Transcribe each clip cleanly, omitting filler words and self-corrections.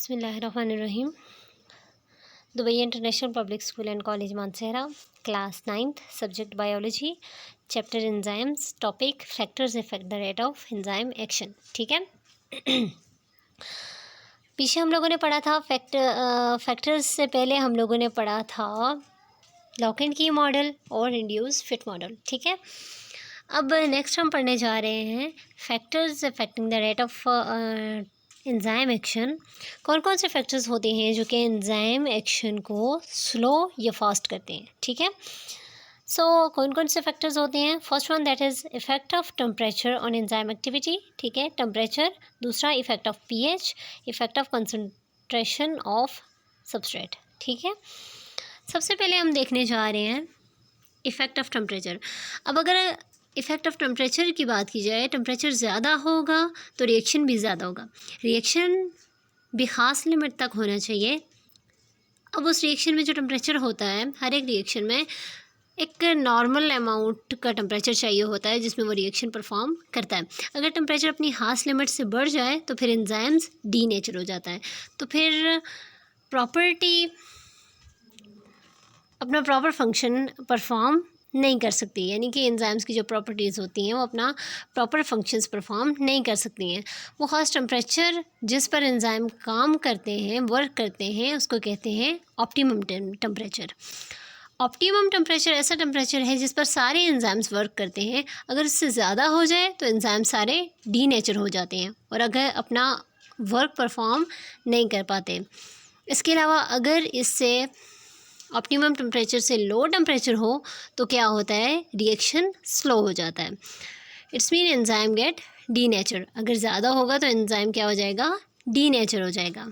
बिस्मिल्लाहिर्रहमानिर्रहीम। Dubai international public school and college Mansehra, class 9th, subject biology, chapter enzymes, topic factors effect the rate of enzyme action. ठीक है। पीछे हम लोगों ने पढ़ा था फैक्टर्स से पहले हम लोगों ने पढ़ा था लॉक एंड की मॉडल और इंड्यूस फिट मॉडल। ठीक है। अब नेक्स्ट हम पढ़ने जा रहे हैं factors affecting the rate of enzyme action. कौन कौन से फैक्टर्स होते हैं जो कि एंजाइम एक्शन को स्लो या फास्ट करते हैं। ठीक है। कौन कौन से फैक्टर्स होते हैं? First one that is effect of temperature on enzyme activity. ठीक है, टेम्परेचर। दूसरा effect of pH, effect of concentration of substrate. ठीक है। सबसे पहले हम देखने जा रहे हैं इफेक्ट ऑफ टेम्परेचर। अब अगर इफ़ेक्ट ऑफ टेम्परेचर की बात की जाए, टेम्परेचर ज़्यादा होगा तो रिएक्शन भी ज़्यादा होगा। रिएक्शन भी ख़ास लिमिट तक होना चाहिए। अब उस रिएक्शन में जो टेम्परेचर होता है, हर एक रिएक्शन में एक नॉर्मल अमाउंट का टेम्परेचर चाहिए होता है जिसमें वो रिएक्शन परफॉर्म करता है। अगर टेम्परेचर अपनी खास लिमिट से बढ़ जाए तो फिर एंजाइम्स डीनेचर हो जाता है। तो फिर प्रॉपर्टी अपना प्रॉपर फंक्शन परफॉर्म नहीं कर सकती, यानी कि एंजाइम्स की जो प्रॉपर्टीज़ होती हैं वो अपना प्रॉपर फंक्शंस परफॉर्म नहीं कर सकती हैं। वो ख़ास टेम्परेचर जिस पर एंजाइम काम करते हैं, वर्क करते हैं, उसको कहते हैं ऑप्टिमम टेम्परेचर। ऑप्टिमम टेम्परेचर ऐसा टेम्परेचर है जिस पर सारे एंजाइम्स वर्क करते हैं। अगर इससे ज़्यादा हो जाए तो एंजाइम सारे डीनेचर हो जाते हैं और अगर अपना वर्क परफॉर्म नहीं कर पाते। इसके अलावा अगर इससे ऑप्टिमम टेम्परेचर से लो टेम्परेचर हो तो क्या होता है? रिएक्शन स्लो हो जाता है। It's mean enzyme get denature. अगर ज़्यादा होगा तो एंजाइम क्या हो जाएगा? डीनेचर हो जाएगा।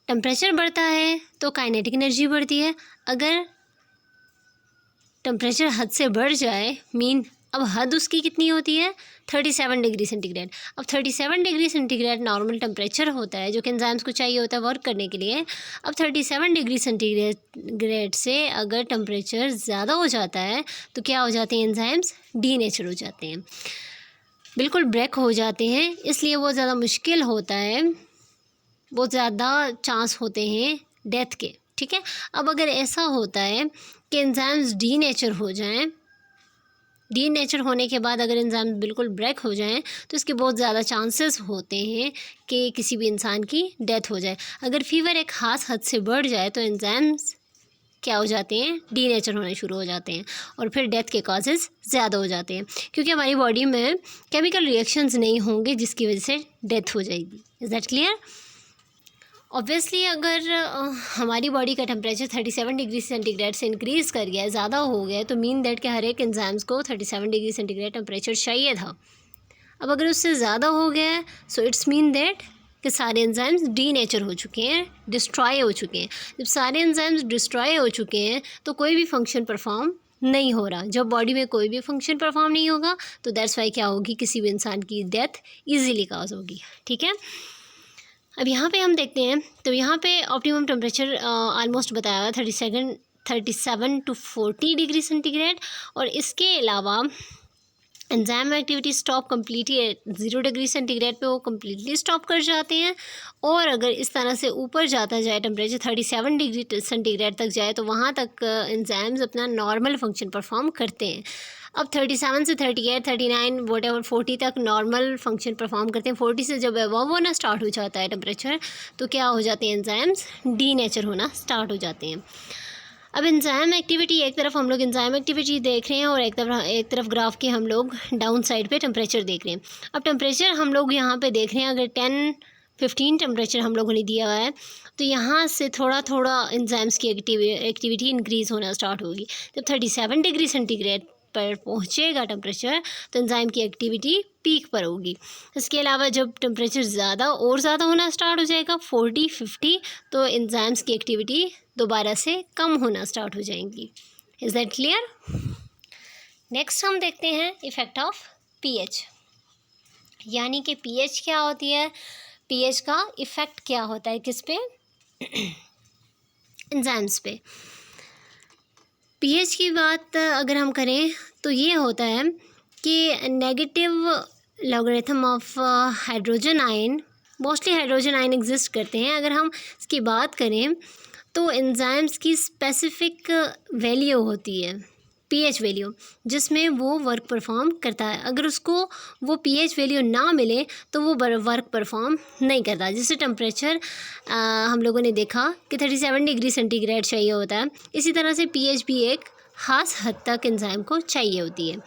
टेम्परेचर बढ़ता है तो काइनेटिक एनर्जी बढ़ती है। अगर टेम्परेचर हद से बढ़ जाए, मीन अब हद उसकी कितनी होती है? 37 डिग्री सेंटीग्रेड। अब 37 डिग्री सेंटीग्रेड नॉर्मल टेम्परेचर होता है जो कि एंजाइम्स को चाहिए होता है वर्क करने के लिए। अब 37 डिग्री सेंटीग्रेड से अगर टेम्परेचर ज़्यादा हो जाता है तो क्या हो जाते हैं? एंजाइम्स डीनेचर हो जाते हैं, बिल्कुल ब्रेक हो जाते हैं। इसलिए वो ज़्यादा मुश्किल होता है, बहुत ज़्यादा चांस होते हैं डेथ के। ठीक है। अब अगर ऐसा होता है कि एंजाइम्स डीनेचर हो जाएं, डीनेचर होने के बाद अगर एंजाइम्स बिल्कुल ब्रेक हो जाएं तो इसके बहुत ज़्यादा चांसेस होते हैं कि किसी भी इंसान की डेथ हो जाए। अगर फीवर एक खास हद से बढ़ जाए तो एंजाइम्स क्या हो जाते हैं? डीनेचर होने शुरू हो जाते हैं और फिर डेथ के कॉजेज़ ज़्यादा हो जाते हैं, क्योंकि हमारी बॉडी में केमिकल रिएक्शंस नहीं होंगे जिसकी वजह से डेथ हो जाएगी। Is that clear? ऑब्वियसली अगर हमारी बॉडी का टेम्परेचर 37 डिग्री सेंटीग्रेड से इंक्रीज़ कर गया है, ज़्यादा हो गया है, तो मीन दैट के हर एक एंजाइम्स को 37 डिग्री सेंटीग्रेड टेम्परेचर चाहिए था। अब अगर उससे ज़्यादा हो गया है सो इट्स मीन दैट कि सारे एंजाइम्स डीनेचर हो चुके हैं, डिस्ट्रॉय हो चुके हैं। जब सारे एंजाइम्स डिस्ट्रॉय हो चुके हैं तो कोई भी फंक्शन परफॉर्म नहीं हो रहा। जब बॉडी में कोई भी फंक्शन परफॉर्म नहीं होगा तो दैट्स वाई क्या होगी? किसी भी इंसान की डेथ ईजीली काज होगी। ठीक है। अब यहाँ पे हम देखते हैं तो यहाँ पे ऑप्टिमम टेम्परेचर ऑलमोस्ट बताया हुआ 37 to 40 डिग्री सेंटीग्रेड। और इसके अलावा enzyme activity stop completely 0 degree centigrade पे वो कम्प्लीटली स्टॉप कर जाते हैं। और अगर इस तरह से ऊपर जाता जाए, टेम्परेचर 37 डिग्री सेंटीग्रेड तक जाए तो वहाँ तक एंजाइम्स अपना नॉर्मल फंक्शन परफॉर्म करते हैं। अब 37 से 38, 39, वट एवर 40 तक नॉर्मल फंक्शन परफॉर्म करते हैं। 40 से जब अबव होना स्टार्ट हो जाता है टेम्परेचर तो क्या हो जाते हैं? एंजाइम्स डीनेचर होना स्टार्ट हो जाते हैं। अब एंजाइम एक्टिविटी, एक तरफ हम लोग एंजाइम एक्टिविटी देख रहे हैं और एक तरफ ग्राफ के हम लोग डाउन साइड पे टेम्परेचर देख रहे हैं। अब टेम्परेचर हम लोग यहाँ पे देख रहे हैं, अगर 10-15 टेम्परेचर हम लोगों ने दिया हुआ है तो यहाँ से थोड़ा थोड़ा एंजाइम्स की एक्टिविटी इंक्रीज़ होना स्टार्ट होगी। जब 37 डिग्री सेंटीग्रेड पर पहुँचेगा टेम्परेचर तो एंजाइम की एक्टिविटी पीक पर होगी। इसके अलावा जब टेम्परेचर ज़्यादा और ज़्यादा होना स्टार्ट हो जाएगा 40-50, तो एंजाइम्स की एक्टिविटी दोबारा से कम होना स्टार्ट हो जाएंगी। Is that clear? नेक्स्ट हम देखते हैं इफ़ेक्ट ऑफ पीएच, यानी कि पीएच क्या होती है, पीएच का इफ़ेक्ट क्या होता है किस पे? एंजाइम्स पे। पीएच की बात अगर हम करें तो ये होता है कि negative logarithm of hydrogen ion mostly hydrogen ion exist करते हैं। अगर हम इसकी बात करें तो एंजाइम्स की स्पेसिफिक वैल्यू होती है, पीएच वैल्यू, जिसमें वो वर्क परफॉर्म करता है। अगर उसको वो पीएच वैल्यू ना मिले तो वो वर्क परफॉर्म नहीं करता। जैसे टेम्परेचर हम लोगों ने देखा कि 37 डिग्री सेंटीग्रेड चाहिए होता है, इसी तरह से पीएच भी एक ख़ास हद तक एंजाइम को चाहिए होती है।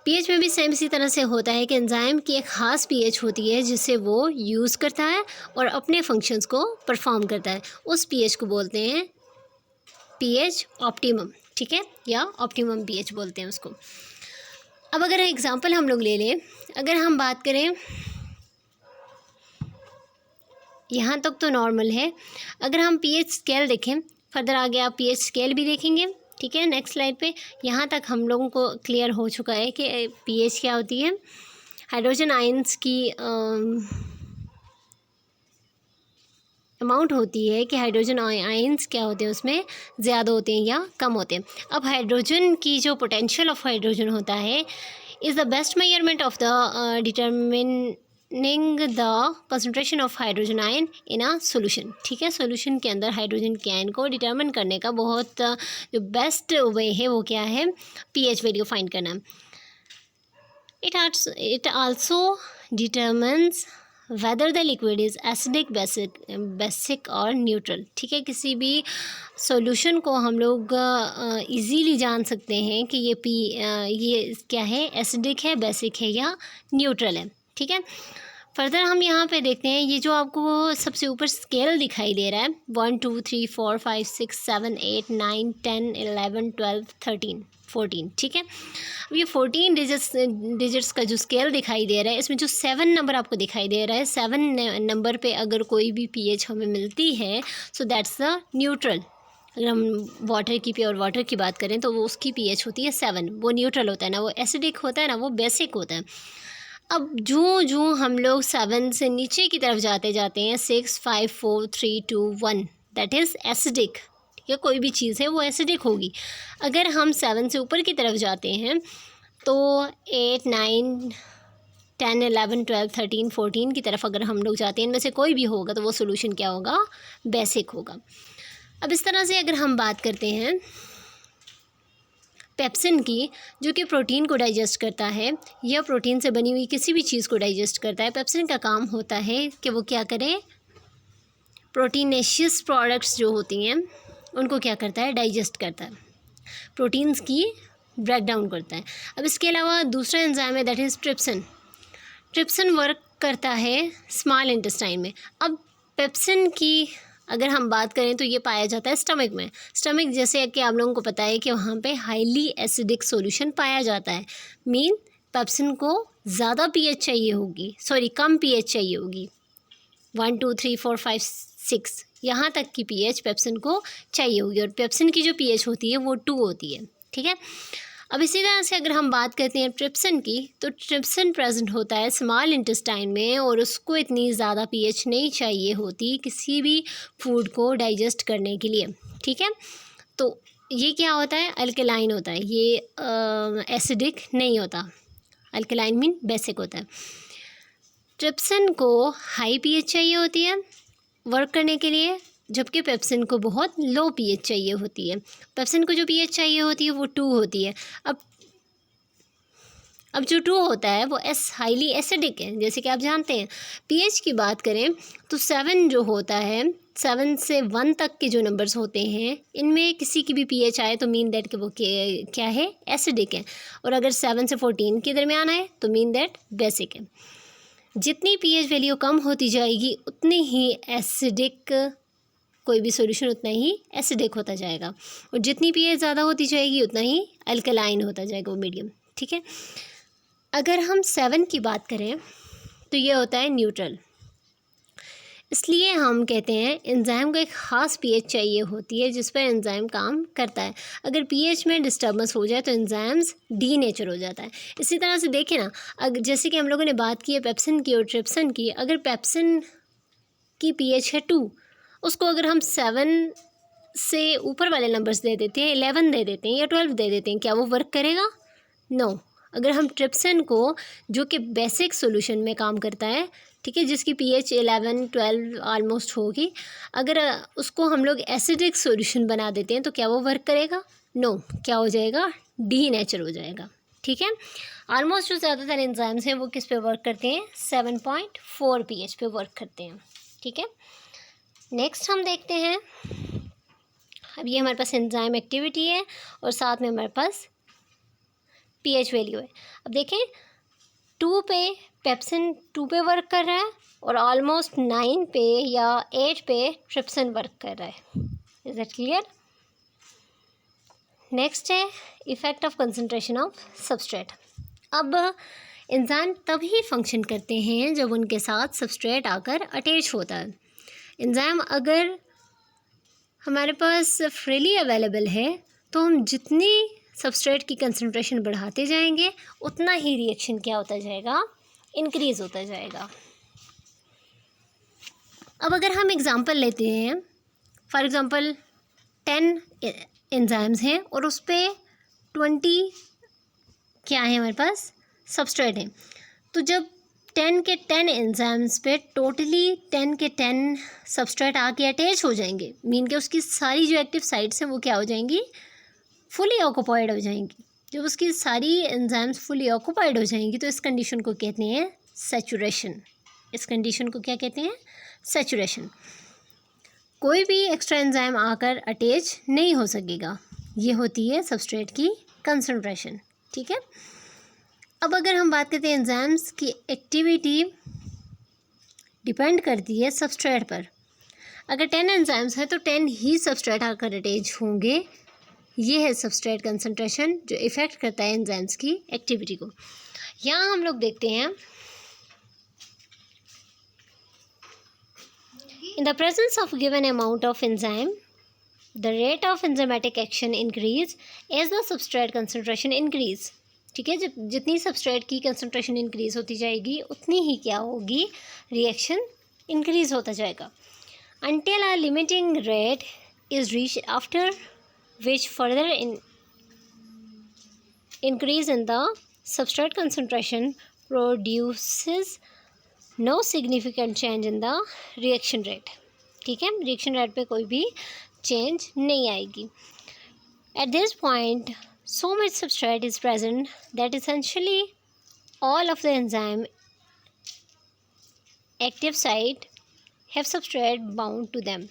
पीएच में भी सेम इसी तरह से होता है कि एंजाइम की एक ख़ास पीएच होती है जिसे वो यूज़ करता है और अपने फंक्शंस को परफॉर्म करता है। उस पीएच को बोलते हैं पीएच ऑप्टिमम, ठीक है, या ऑप्टिमम पीएच बोलते हैं उसको। अब अगर एग्जांपल हम लोग ले लें, अगर हम बात करें, यहाँ तक तो नॉर्मल है। अगर हम पीएच स्केल देखें, फर्दर आगे आप पीएच स्केल भी देखेंगे, ठीक है। नेक्स्ट स्लाइड पे यहाँ तक हम लोगों को क्लियर हो चुका है कि पीएच क्या होती है। हाइड्रोजन आयंस की अमाउंट होती है कि हाइड्रोजन आयंस क्या होते हैं, उसमें ज़्यादा होते हैं या कम होते हैं। अब हाइड्रोजन की जो पोटेंशियल ऑफ हाइड्रोजन होता है is the best measurement of the determining the concentration of hydrogen ion in a solution, ठीक है। सोल्यूशन के अंदर हाइड्रोजन के आयन को डिटरमिन करने का बहुत जो बेस्ट वे है वो क्या है, पीएच वैल्यू फाइंड करना। It also determines whether the liquid is acidic, basic और न्यूट्रल, ठीक है। किसी भी सॉल्यूशन को हम लोग इजीली जान सकते हैं कि ये क्या है, एसिडिक है, बेसिक है या न्यूट्रल है, ठीक है। फर्दर हम यहाँ पे देखते हैं, ये जो आपको सबसे ऊपर स्केल दिखाई दे रहा है 1 2 3 4 5 6 7 8 9 10 11 12 13 14, ठीक है। अब ये 14 डिजिट्स का जो स्केल दिखाई दे रहा है, इसमें जो 7 नंबर आपको दिखाई दे रहा है, 7 नंबर पे अगर कोई भी पीएच हमें मिलती है सो दैट्स द न्यूट्रल। अगर हम वाटर की, प्योर वाटर की बात करें तो वो उसकी पीएच होती है 7, वो न्यूट्रल होता है, ना वो एसिडिक होता है ना वो बेसिक होता है। अब जो हम लोग 7 से नीचे की तरफ जाते हैं 6 5 4 3 2 1 दैट इज़ एसिडिक, या कोई भी चीज़ है वो एसिडिक होगी। अगर हम 7 से ऊपर की तरफ जाते हैं तो 8 9 10 11 12 13 14 की तरफ अगर हम लोग जाते हैं, इनमें से कोई भी होगा तो वो सोल्यूशन क्या होगा, बेसिक होगा। अब इस तरह से अगर हम बात करते हैं पेप्सिन की, जो कि प्रोटीन को डाइजेस्ट करता है या प्रोटीन से बनी हुई किसी भी चीज़ को डाइजेस्ट करता है। पेप्सिन का काम होता है कि वो क्या करे, प्रोटीनेशियस प्रोडक्ट्स जो होती हैं उनको क्या करता है, डाइजेस्ट करता है, प्रोटीन्स की ब्रेक डाउन करता है। अब इसके अलावा दूसरा एंजाइम है that is trypsin. Trypsin work करता है स्मॉल इंटेस्टाइन में। अब पेप्सिन की अगर हम बात करें तो ये पाया जाता है स्टमक में। स्टमक जैसे कि आप लोगों को पता है कि वहाँ पे हाईली एसिडिक सॉल्यूशन पाया जाता है, मीन पेप्सिन को ज़्यादा पीएच चाहिए होगी, कम पीएच चाहिए होगी, 1 2 3 4 5 6 यहाँ तक की पीएच पेप्सिन को चाहिए होगी, और पेप्सिन की जो पीएच होती है वो 2 होती है, ठीक है। अब इसी तरह से अगर हम बात करते हैं ट्रिप्सिन की, तो ट्रिप्सिन प्रेजेंट होता है स्मॉल इंटेस्टाइन में और उसको इतनी ज़्यादा पीएच नहीं चाहिए होती किसी भी फूड को डाइजेस्ट करने के लिए, ठीक है। तो ये क्या होता है, अल्कलाइन होता है, ये एसिडिक नहीं होता, अल्कलाइन मीन बेसिक होता है। ट्रिप्सिन को हाई पीएच चाहिए होती है वर्क करने के लिए, जबकि पेप्सिन को बहुत लो पीएच चाहिए होती है। पेप्सिन को जो पीएच चाहिए होती है वो 2 होती है। अब जो 2 होता है वो हाईली एसिडिक है, जैसे कि आप जानते हैं। पीएच की बात करें तो 7 जो होता है, 7 से 1 तक के जो नंबर्स होते हैं इनमें किसी की भी पीएच आए तो मीन दैट कि वो क्या है, एसिडिक है। और अगर 7 से 14 के दरमियान आए तो मीन दैट बेसिक है। जितनी पीएच वैल्यू कम होती जाएगी उतनी ही एसिडिक, कोई भी सॉल्यूशन उतना ही एसिडिक होता जाएगा, और जितनी पीएच ज़्यादा होती जाएगी उतना ही अल्कलाइन होता जाएगा, वो मीडियम, ठीक है। अगर हम 7 की बात करें तो ये होता है न्यूट्रल। इसलिए हम कहते हैं एंजाइम को एक ख़ास पीएच चाहिए होती है जिस पर एंजाइम काम करता है। अगर पीएच में डिस्टर्बेंस हो जाए तो एंजाइम्स डीनेचर हो जाता है। इसी तरह से देखें ना, अगर जैसे कि हम लोगों ने बात की है पेप्सिन की और ट्रिप्सिन की, अगर पेप्सिन की पीएच है 2, उसको अगर हम 7 से ऊपर वाले नंबर्स दे देते हैं, 11 दे देते हैं या 12 दे देते हैं, क्या वो वर्क करेगा? नो, अगर हम ट्रिप्सिन को, जो कि बेसिक सॉल्यूशन में काम करता है, ठीक है, जिसकी pH 11-12 ऑलमोस्ट होगी, अगर उसको हम लोग एसिडिक सॉल्यूशन बना देते हैं तो क्या वो वर्क करेगा? नो, क्या हो जाएगा? डीनेचर हो जाएगा। ठीक है, ऑलमोस्ट जो ज़्यादातर एंजाइम्स हैं वो किस पे वर्क करते हैं? 7.4 pH पे वर्क करते हैं। ठीक है, नेक्स्ट हम देखते हैं, अब ये हमारे पास एंजाइम एक्टिविटी है और साथ में हमारे पास pH वैल्यू है। अब देखें 2 पे पेप्सिन 2 पे वर्क कर रहा है और ऑलमोस्ट 9 पे या 8 पे ट्रिप्सिन वर्क कर रहा है। Is that clear? नेक्स्ट है effect of concentration of substrate. अब एंजाइम तभी फंक्शन करते हैं जब उनके साथ सबस्ट्रेट आकर अटैच होता है। एंजाइम अगर हमारे पास फ्रीली अवेलेबल है तो हम जितनी सबस्ट्रेट की कंसंट्रेशन बढ़ाते जाएंगे उतना ही रिएक्शन क्या होता जाएगा? इंक्रीज़ होता जाएगा। अब अगर हम एग्ज़ाम्पल लेते हैं, फॉर एग्ज़ाम्पल 10 एंजाइम्स हैं और उस पर 20 क्या है हमारे पास? सबस्ट्रेट हैं। तो जब 10 के 10 एंजाइम्स पे टोटली 10 के 10 सबस्ट्रेट आके अटैच हो जाएंगे, मीन के उसकी सारी जो एक्टिव साइट्स हैं वो क्या हो जाएंगी? फुली ऑक्यूपाइड हो जाएंगी। जब उसकी सारी एंजाइम्स फुली ऑक्यूपाइड हो जाएंगी तो इस कंडीशन को कहते हैं सैचुरेशन। इस कंडीशन को क्या कहते हैं? सैचुरेशन। कोई भी एक्स्ट्रा एंजाइम आकर अटैच नहीं हो सकेगा। ये होती है सबस्ट्रेट की कंसंट्रेशन। ठीक है, अब अगर हम बात करते हैं एंजाइम्स की एक्टिविटी डिपेंड करती है सबस्ट्रेट पर। अगर 10 एंजाइम्स है तो 10 ही सबस्ट्रेट आकर अटैच होंगे। ये है सबस्ट्रेट कंसंट्रेशन जो इफ़ेक्ट करता है एंजाइम्स की एक्टिविटी को। यहाँ हम लोग देखते हैं in the presence of given amount of enzyme the rate of enzymatic action increase as the substrate concentration increase. ठीक है, जब जितनी सबस्ट्रेट की कंसंट्रेशन इंक्रीज होती जाएगी उतनी ही क्या होगी? रिएक्शन इंक्रीज होता जाएगा। until a limiting rate is reached, after which further increase in the substrate concentration produces no significant change in the reaction rate. ठीक है, रिएक्शन रेट पे कोई भी चेंज नहीं आएगी। At this point so much substrate is present that essentially all of the enzyme active site have substrate bound to them.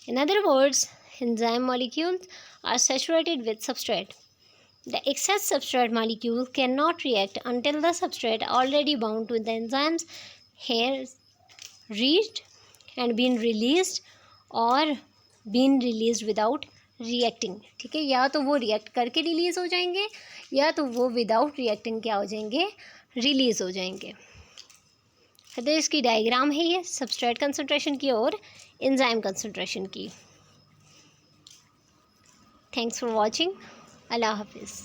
In other words, enzyme molecules are saturated with substrate. The excess substrate molecule cannot react until the substrate already bound to the enzymes has reached and been released or been released without reacting. ठीक है, या तो वो react करके release हो जाएंगे या तो वो विदाउट रिएक्टिंग क्या हो जाएंगे? रिलीज़ हो जाएंगे। तो इसकी डायग्राम है ये सबस्ट्रेट कंसंट्रेशन की और एंजाइम कंसंट्रेशन की। Thanks for watching. अल्लाह हाफिज़।